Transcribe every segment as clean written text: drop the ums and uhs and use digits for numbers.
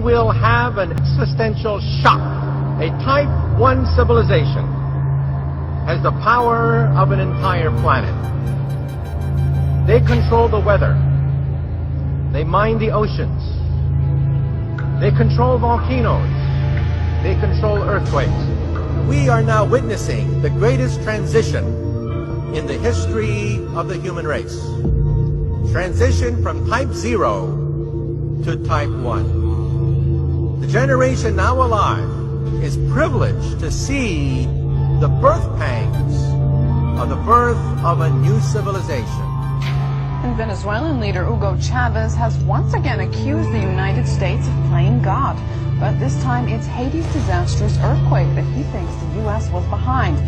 will have an existential shock. A Type 1 civilization has the power of an entire planet. They control the weather. They mine the oceans. They control volcanoes. They control earthquakes. We are now witnessing the greatest transition in the history of the human race. Transition from Type 0 to Type 1. The generation now alive is privileged to see the birth pangs of the birth of a new civilization. And Venezuelan leader Hugo Chavez has once again accused the United States of playing God. But this time it's Haiti's disastrous earthquake that he thinks the U.S. was behind.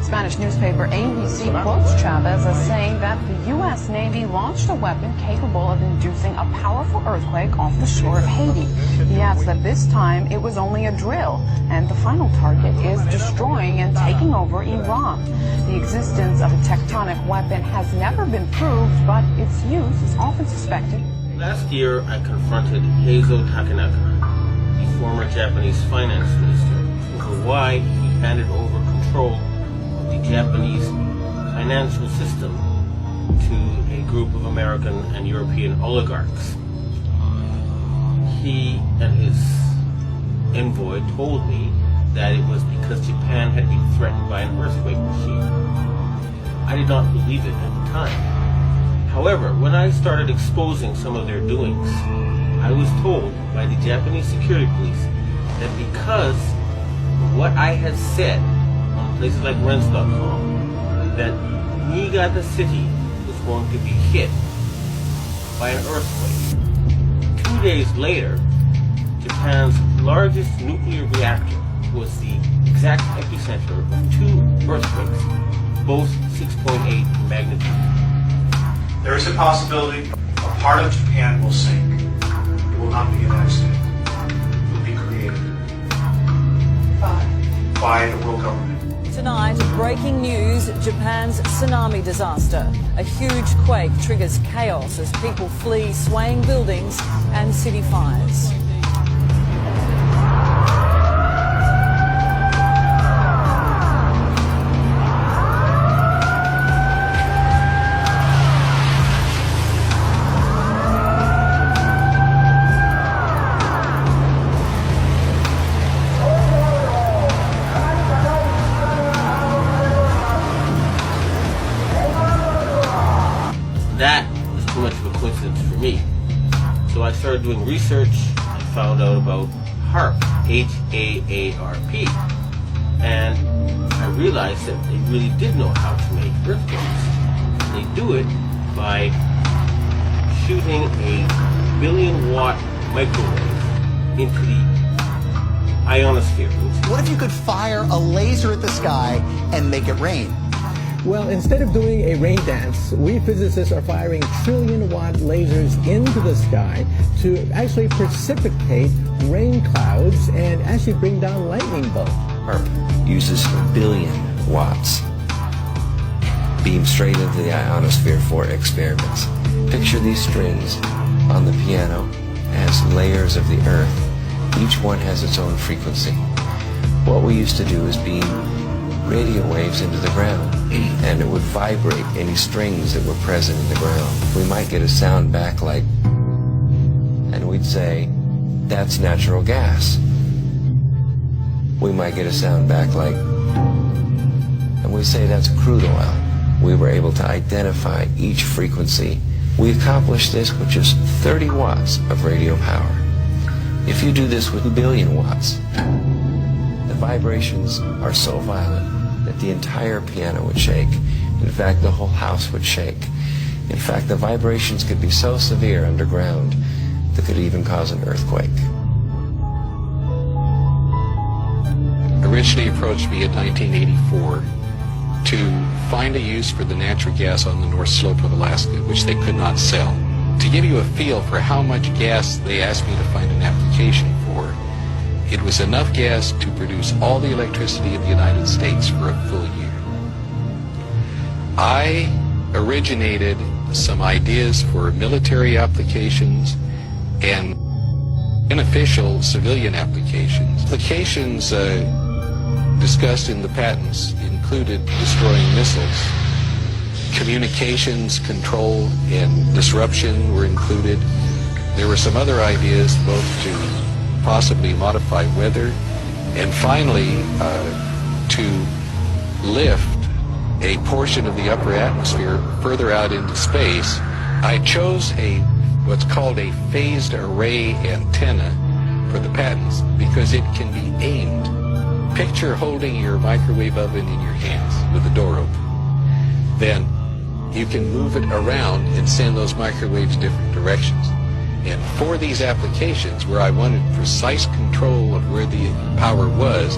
Spanish newspaper ABC quotes Chavez as saying that the U.S. Navy launched a weapon capable of inducing a powerful earthquake off the shore of Haiti. He adds that this time it was only a drill, and the final target is destroying and taking over Iran. The existence of a tectonic weapon has never been proved, but its use is often suspected. Last year, I confronted Heizo Takenaka, the former Japanese finance minister, over why he handed over control of the Japanese financial system to a group of American and European oligarchs. He and his envoy told me that it was because Japan had been threatened by an earthquake machine. I did not believe it at the time. However, when I started exposing some of their doings, I was told by the Japanese security police that because of what I had said on places like Rense.com, that Niigata City was going to be hit by an earthquake. 2 days later, Japan's largest nuclear reactor was the exact epicenter of two earthquakes, both 6.8 in magnitude. There is a possibility a part of Japan will sink. It will not be an accident. It will be created by the world government. Tonight, breaking news, Japan's tsunami disaster. A huge quake triggers chaos as people flee swaying buildings and city fires. That was too much of a coincidence for me. So I started doing research and found out about HAARP, H-A-A-R-P. And I realized that they really did know how to make earthquakes. They do it by shooting a 1 billion-watt microwave into the ionosphere. What if you could fire a laser at the sky and make it rain? Well, instead of doing a rain dance, we physicists are firing trillion-watt lasers into the sky to actually precipitate rain clouds and actually bring down lightning bolts. HAARP uses 1 billion watts. Beam straight into the ionosphere for experiments. Picture these strings on the piano as layers of the earth. Each one has its own frequency. What we used to do is beam radio waves into the ground, and it would vibrate any strings that were present in the ground. We might get a sound back like, and we'd say, that's natural gas. We might get a sound back like, and we say that's crude oil. We were able to identify each frequency. We accomplished this with just 30 watts of radio power. If you do this with 1 billion watts, the vibrations are so violent that the entire piano would shake. In fact, the whole house would shake. In fact, the vibrations could be so severe underground that could even cause an earthquake. Originally approached me in 1984 to find a use for the natural gas on the North Slope of Alaska, which they could not sell. To give you a feel for how much gas they asked me to find an application for, it was enough gas to produce all the electricity of the United States for a full year. I originated some ideas for military applications and unofficial civilian applications. Applications discussed in the patents included destroying missiles. Communications control and disruption were included. There were some other ideas both to possibly modify weather and finally to lift a portion of the upper atmosphere further out into space. I chose what's called a phased array antenna for the patents because it can be aimed. Picture holding your microwave oven in your hands with the door open. Then you can move it around and send those microwaves different directions. And for these applications where I wanted precise control of where the power was,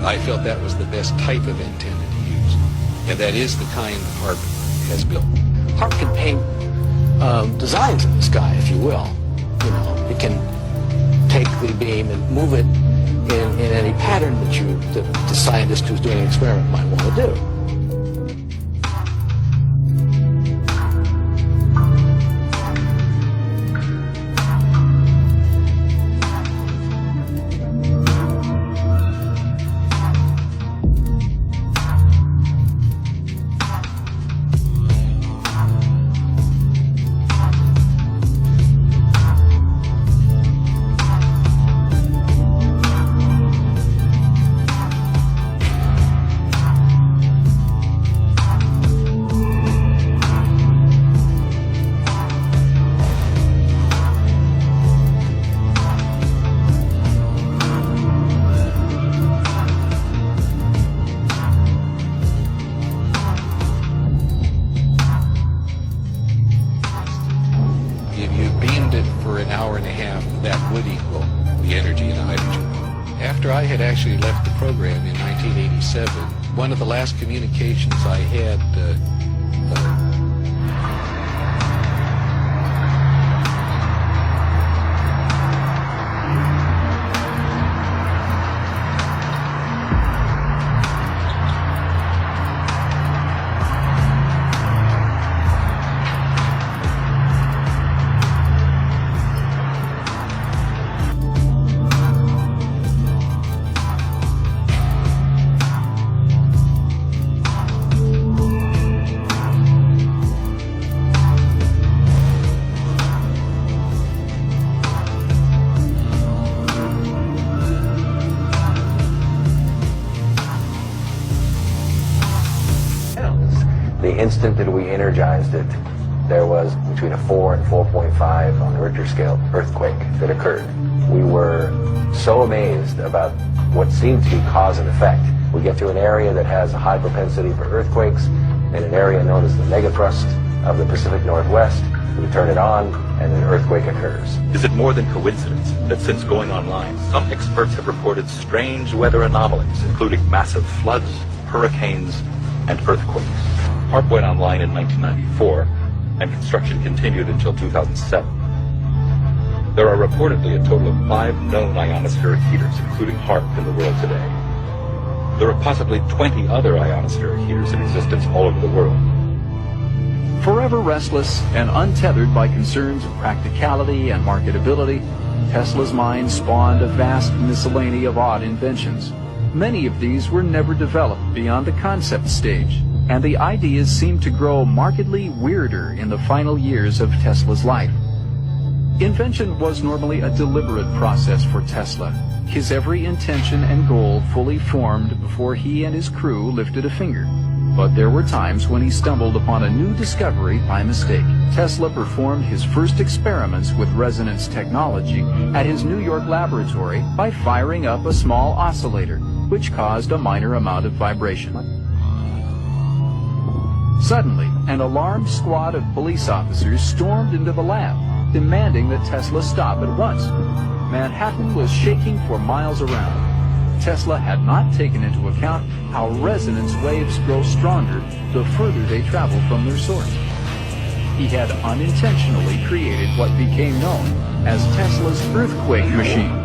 I felt that was the best type of antenna to use. And that is the kind HAARP has built. HAARP can paint designs in the sky, if you will. You know, it can take the beam and move it in any pattern that the scientist who's doing an experiment might want to do. After I had actually left the program in 1987, one of the last communications I had the instant that we energized it, there was between a 4 and 4.5 on the Richter scale earthquake that occurred. We were so amazed about what seemed to be cause and effect. We get to an area that has a high propensity for earthquakes, in an area known as the megathrust of the Pacific Northwest. We turn it on, and an earthquake occurs. Is it more than coincidence that since going online, some experts have reported strange weather anomalies, including massive floods, hurricanes, and earthquakes? HAARP went online in 1994, and construction continued until 2007. There are reportedly a total of 5 known ionospheric heaters, including HAARP, in the world today. There are possibly 20 other ionospheric heaters in existence all over the world. Forever restless and untethered by concerns of practicality and marketability, Tesla's mind spawned a vast miscellany of odd inventions. Many of these were never developed beyond the concept stage, and the ideas seemed to grow markedly weirder in the final years of Tesla's life. Invention was normally a deliberate process for Tesla, his every intention and goal fully formed before he and his crew lifted a finger. But there were times when he stumbled upon a new discovery by mistake. Tesla performed his first experiments with resonance technology at his New York laboratory by firing up a small oscillator, which caused a minor amount of vibration. Suddenly, an alarmed squad of police officers stormed into the lab, demanding that Tesla stop at once. Manhattan was shaking for miles around. Tesla had not taken into account how resonance waves grow stronger the further they travel from their source. He had unintentionally created what became known as Tesla's earthquake machine.